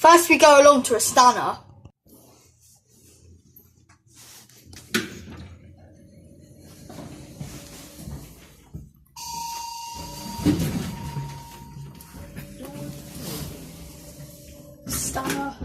First we go along to a stunner. Stunner.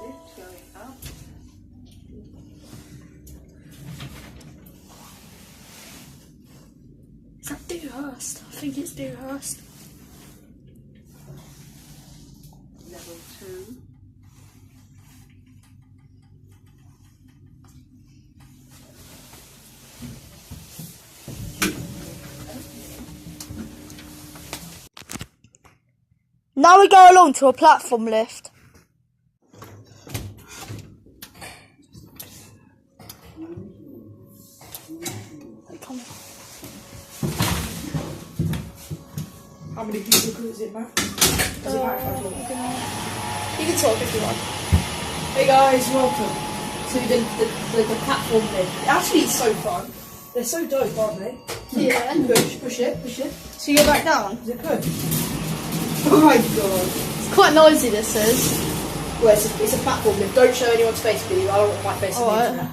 Lift going up. Is that Dewhurst? I think it's Dewhurst. Level 2. Now we go along to a platform lift. Come on. How many people is it, Matt? Is it Matt? You can talk if you want. Hey guys, welcome to the platform lift. Actually, it's so fun. They're so dope, aren't they? Yeah. Push it. So you go back down? Is it good? Oh my god. It's quite noisy, this is. Well, it's a platform lift. Don't show anyone's face, please. I don't want my face on the internet.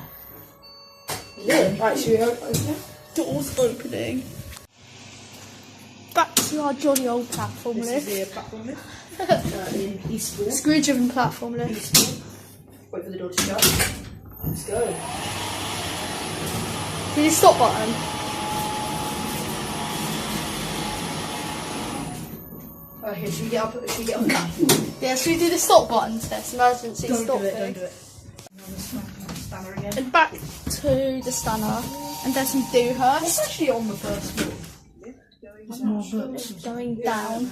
Yeah. Right, should we open it? Doors opening. Back to our jolly old platform lift. This is the platform lift. In Eastbourne. Screw-driven platform lift. Eastbourne. Wait for the door to shut. Let's go. Did you stop button? Okay, should we get up? Yeah, should we do the stop button test? Emergency Don't stop do it, thing. don't do it. Another spanner again. And back to the stunner. And there's some It's Dewhurst. actually on the first floor. Going down.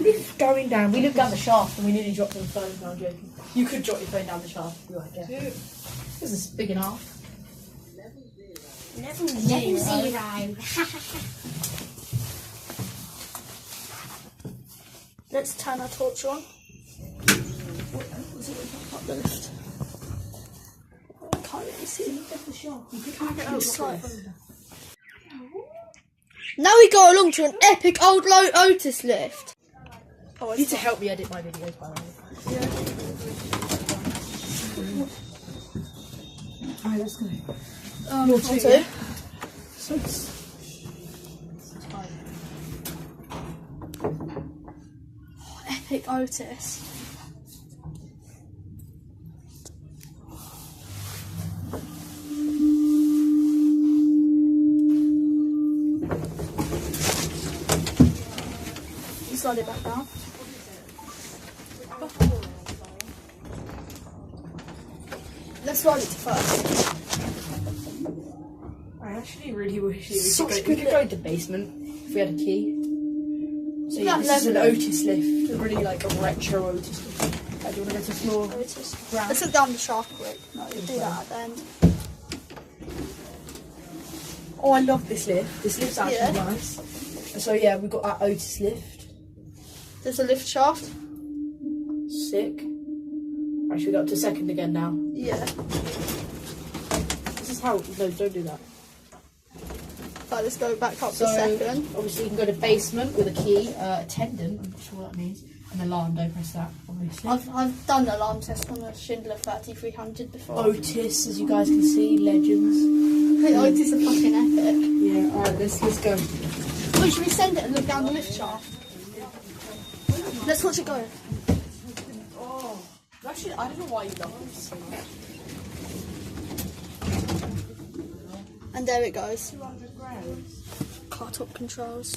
Lift going down. We looked down the shaft and we nearly dropped on the phone. No, I'm joking. You could drop your phone down the shaft. You're like, yeah. This is big enough. Level 0. Let's turn our torch on. Up the lift. I can't really see. Can't get outside. Now we go along to an epic old Otis lift. Oh, you need to help me edit my videos, by the way. Alright, let's go. More two. So it's Epic Otis. You slide it back down. Let's slide it to first. I actually really wish we Such could go to the basement if we had a key. So yeah, That this is an level. Otis lift, really like a retro Otis lift. Do you want to go to the floor? Otis. Let's look down the shaft quick. No, we'll do that at the end. Oh, I love this lift. This lift's actually Yeah. nice. So yeah, we've got our Otis lift. There's a lift shaft. Sick. Right, should we go up to second again now? Yeah. This is how, no, don't do that. Right, let's go back up So, to second. obviously you can go to basement with a key, attendant, I'm not sure what that means, and alarm, don't press that, obviously. I've done the alarm test on the Schindler 3300 before. Otis, as you guys can see, legends. I think Otis are fucking epic. Yeah, alright, let's go. Wait, should we send it and look down the lift shaft? Let's watch it go. Oh, actually, I don't know why you love this so much. And there it goes. 200 grams. Car top controls.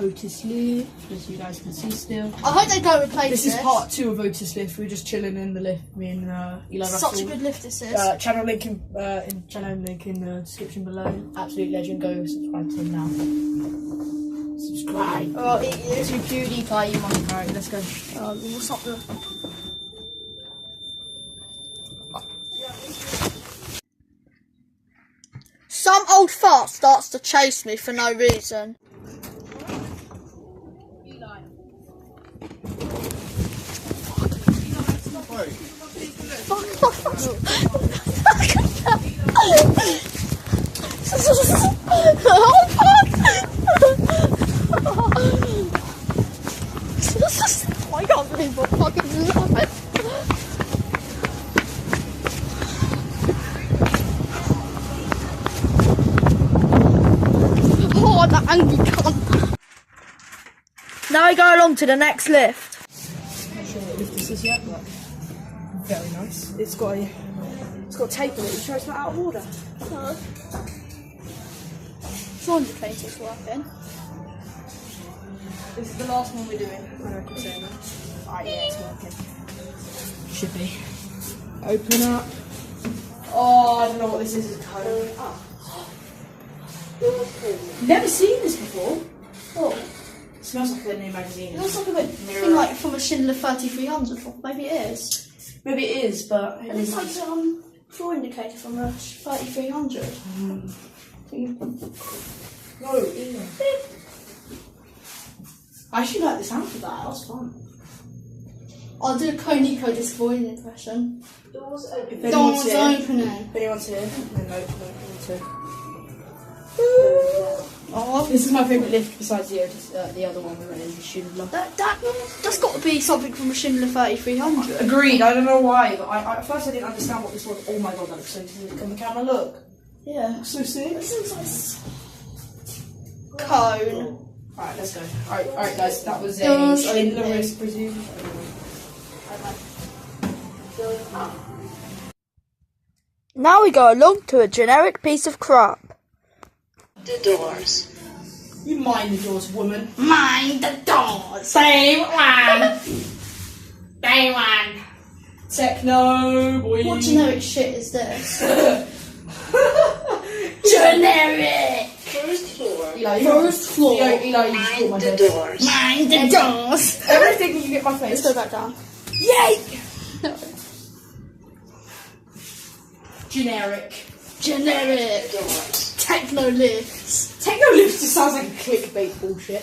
Otis lift, as you guys can see still. I hope they don't replace This is part 2 of Otis lift. We're just chilling in the lift. Me and Eli Russell. Such a good lift this is. Channel link in the description below. Absolute legend. Go subscribe to him now. Subscribe. Oh, I'll eat you. To PewDiePie, you monkey. Alright, let's go. What's up there? Some old fart starts to chase me for no reason. I can't believe what fucking laughing. Oh, that angry cunt. Now we go along to the next lift. Not sure what lift this is yet, but very nice. It's got tape on it. You sure it's not out of order? No. 400 is working. This is the last one we're doing. I know I keep saying that. Alright, yeah, it's working. Should be. Open up. Oh, I don't know what this is. It's a code. Never seen this before. Oh. It smells like a new magazine. It looks like a bit thing like from a Schindler 3300. Maybe it is. Maybe it is, but It looks like a floor indicator from a 3300. No, either. I actually like the sound of that. That was fun. I'll do a Koniko disavoiding impression. Doors open. Doors opening. If anyone's here, then no, two. Oh, This is my favourite lift besides the other one we went in, the student love. that's got to be something from a Schindler 3300. Agreed, I don't know why, but at first I didn't understand what this was. Oh my god, that looks so sick. Can the camera look? Yeah. Looks so sick. This looks like cone. Alright, let's go. Alright guys, that was a Doors Schindler opening. list, presume. Now we go along to a generic piece of crap. The doors. You mind the doors, woman. Mind the doors. Same one. Same one. Techno, boy. What generic shit is this? Generic. First floor. Eli, First floor. Eli, you just caught my Mind the desk. doors. Mind the doors. Everything you get my face. Let's go back down. Yay! No. Generic. Generic. Doors. Techno lifts. Techno lift just sounds like a clickbait bullshit.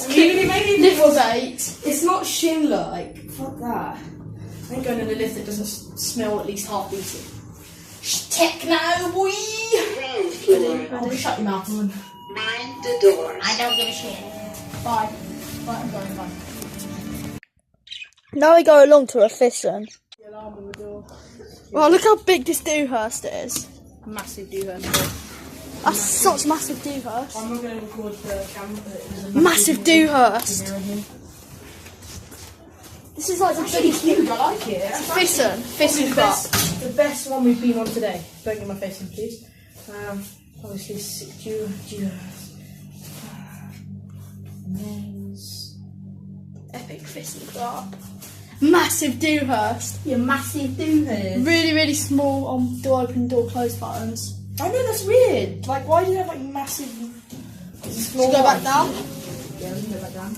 Maybe Lift bait. it's not Schindler, like, fuck that. I ain't going in a lift that doesn't smell at least half decent. Techno, boy! Ground floor. Oh, shut your mouth, woman. Mind the doors. I don't give a shit. Bye. Bye, I'm going, bye. Now we go along to a fission. The alarm on the door. Well, look how big this Dewhurst is. Massive Dewhurst. That's such massive Dewhurst. I'm not going to record the camera, but it was a Massive Dewhurst. This is like the Actually, biggest huge, I like it. fission. Fission the crop. the best one we've been on today. Don't get my face in, please. Obviously, names. Epic fission crop. Massive Dewhurst. Yeah, massive Dewhurst. Really, really small door open, door close buttons. I know, that's weird. Like, why do you have like massive? Should we go back down? Yeah, we can go back down.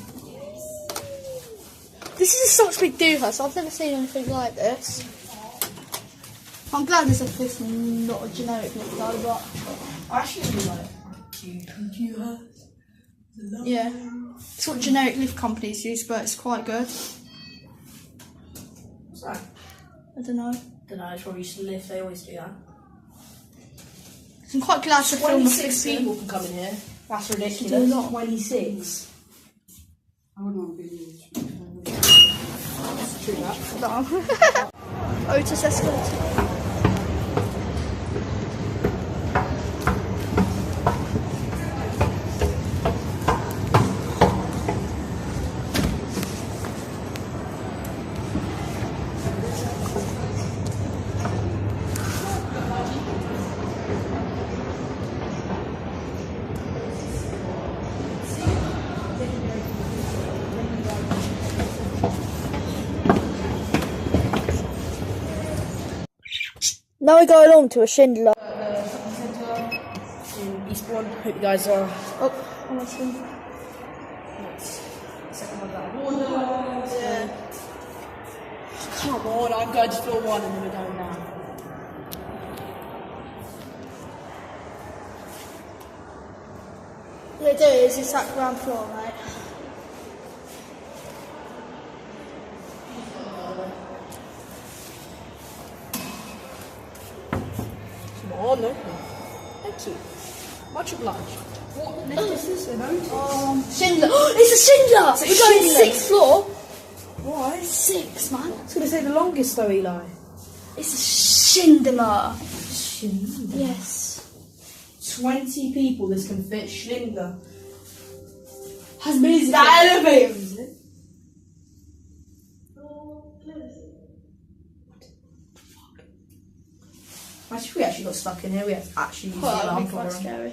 This is such a big Dewhurst. I've never seen anything like this. I'm glad there's a fission, not a generic lift though, but I actually really like Dewhurst. yeah. It's what generic lift companies use, but it's quite good. What's that? I don't know. Don't know. It's probably just a lift. They always do that. I'm quite glad to film the 26 fission. people can come in here. That's Do a ridiculous. lot. 26. I wouldn't want to be true that. No. Otis escalator. Now we go along to a Schindler. Shopping centre in Eastbourne. Hope you guys are. Oh, almost in. Second one out of order. Yeah. Come on, I'm going to floor one and then we're going down. Yeah, do it. It's that ground floor, mate. Oh no. Thank you. Much obliged. What lift is this? An Otis? Schindler. It's a Schindler. It's a We're going Schindler. 6th floor. Why? 6, man. I was going to say the longest though, Eli. It's a Schindler. Schindler. Yes. 20 people this can fit. Schindler. Has music. That elevator, is it? Imagine if we actually got stuck in here, we had to actually use the Well, alarm that'd be for quite them. scary.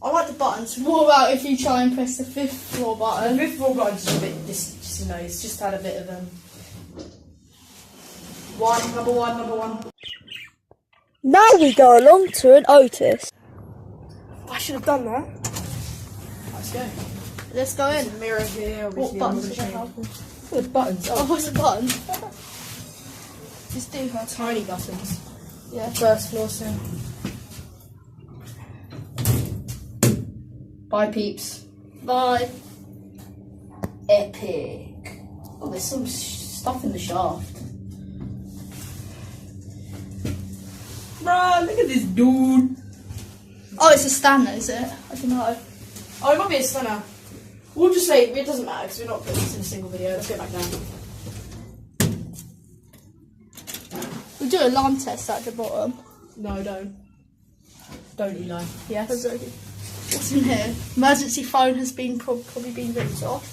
I like the buttons. What about if you try and press the 5th floor The button? fifth floor button's just a bit, just, you know, it's just had a bit of number one. Now we go along to an Otis. I should have done that. Let's go. Let's go There's in. a mirror here, What obviously. buttons I'm do they gonna have? change. The buttons. Oh, what's the button? Just do her. Tiny buttons. Yeah. First floor soon. Bye, peeps. Bye. Epic. Oh, there's some stuff in the shaft. Bruh, look at this dude. Oh, it's a stanner, is it? I don't know. Oh, it might be a stunner. We'll just say it doesn't matter because we're not putting this in a single video. Let's go back down. We'll do an alarm test at the bottom. No, don't. Don't, Eli. Yes. What's in here? Emergency phone has been probably been ripped off.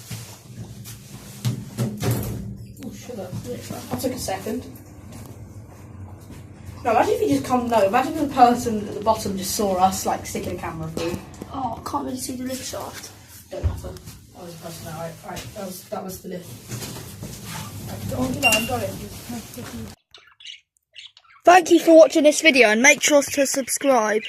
Oh, sugar. That took a second. No, imagine if you just come. No, imagine if the person at the bottom just saw us like sticking a camera through. Oh, I can't really see the lift shaft. Don't matter. I was pressing that. Right. That was the lift. Oh, you know, I'm going. Thank you for watching this video and make sure to subscribe.